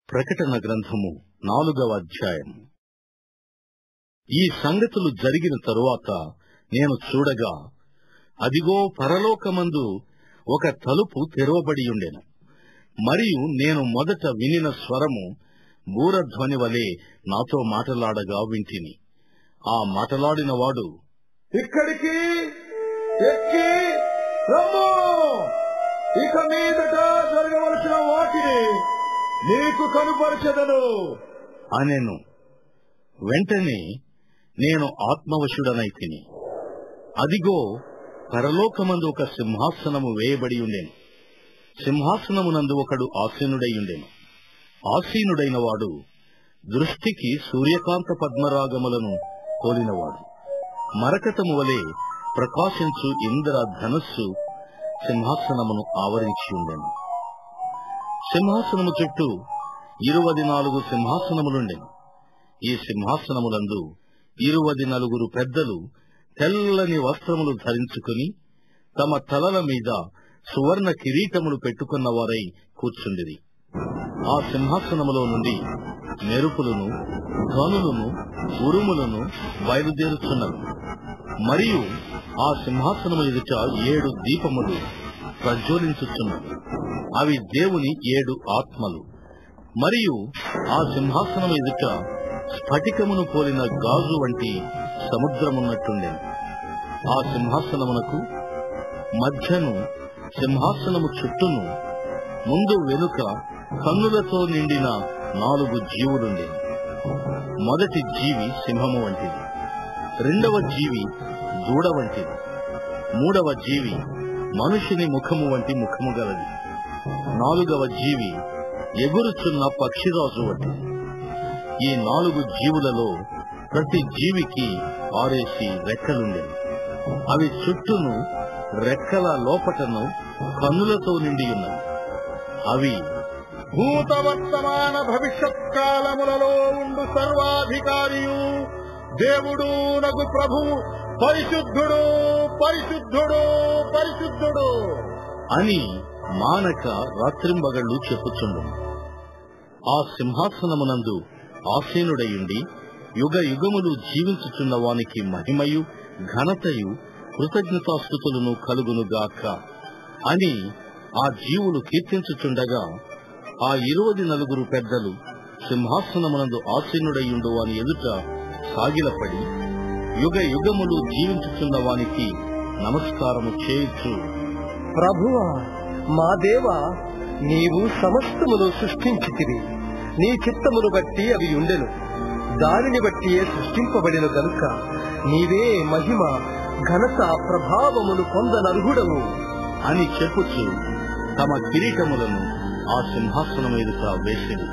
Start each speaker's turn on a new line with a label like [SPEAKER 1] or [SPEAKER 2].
[SPEAKER 1] ప్రకటన గ్రంథము 4వ అధ్యాయం. ఈ సంగతులు జరిగిన తరువాత నేను చూడగా, అదిగో పరలోకమందు ఒక తలుపు తెరవబడి ఉండెను. మరియు నేను మొదట వినిన స్వరము బూరధ్వని వలె నాతో మాటలాడగా వింటిని. ఆ మాటలాడిన వాడు,
[SPEAKER 2] ఇక్కడికి ఎక్కి రమ్ము, ఇక మీదట జరగవలసిన వాటిని నీకు కనుపరచెదను
[SPEAKER 1] అనెను. వెంటనే నేను ఆత్మవశుడనైతిని. అదిగో పరలోకమందు ఒక సింహాసనము వేయబడి ఉండెను. సింహాసనమునందు ఒకడు ఆసీనుడై ఉండెను. ఆసీనుడైన వాడు దృష్టికి సూర్యకాంత పద్మరాగములను పోలినవాడు. మరకతము వలె ప్రకాశించు ఇంద్ర ధనస్సు సింహాసనమును ఆవరించి ఉండెను. సింహాసనము చుట్టూ 24 సింహాసనములుండెను. ఈ సింహాసనములందు 24 పెద్దలు తెల్లని వస్త్రములు ధరించుకుని తమ తలల మీద సువర్ణ కిరీటములు పెట్టుకున్న వారై కూర్చుండిరి. ఆ సింహాసనములో నుండి మెరుపులను, ధ్వనులను, ఉరుములను బయలుదేరుచున్నవి. మరియు ఆ సింహాసనము ఎదుట 7 దీపములు ప్రజ్వలించుచున్నవి. అవి దేవుని 7 ఆత్మలు. మరియు ఆ సింహాసనము ఎదుట స్ఫటికమును పోలిన గాజు వంటి సముద్రమున్నట్టుండెను. ఆ సింహాసనమునకు మధ్యను, సింహాసనము చుట్టూను, ముందు వెనుక కన్నులతో నిండిన 4 జీవులుండెను. మొదటి జీవి సింహము వంటిది, రెండవ జీవి దూడ వంటిది, మూడవ జీవి మనుషుని ముఖము వంటి ముఖము గలది, 4వ జీవి ఎగురుచున్న పక్షిరాజు వంటిది. ఈ 4 జీవులలో ప్రతి జీవికి 6 రెక్కలుండెను. అవి చుట్టూను, రెక్కల లోపటను కన్నులతో నిండి ఉన్నవి. అవి
[SPEAKER 2] భూత వర్తమాన భవిష్యత్ కాలములలో ఉండు సర్వాధికారియు దేవుడు నగు ప్రభువు పరిశుద్ధుడు, పరిశుద్ధుడు, పరిశుద్ధుడు
[SPEAKER 1] అని మానక రాత్రింబగళ్ళు చెప్పుచుండును. ఆ సింహాసనమునందు ఆసీనుడయుండి యుగ యుగములు జీవించుచున్న వానికి మహిమయు, ఘనతయు, కృతజ్ఞతాస్తుతులను కలుగునుగాక అని ఆ జీవులు కీర్తించుచుండగా, ఆ 24 పెద్దలు సింహాసనమునందు ఆసీనుడయుండు వాని ఎదుట సాగిలపడి యుగ యుగములు జీవించుచున్న వానికి నమస్కారము చేయుచు,
[SPEAKER 3] ప్రభువా, మా దేవా, నీవు సమస్తమును సృష్టించితివి. నీ చిత్తమును బట్టి అవి ఉండెను. దానిని బట్టియే సృష్టింపబడిన గనుక నీవే మహిమ, ఘనత, ప్రభావములు పొందనర్హుడవు
[SPEAKER 1] అని చెప్పుచు తమ కిరీటములను ఆ సింహాసనం ఎదుట వేసిరి.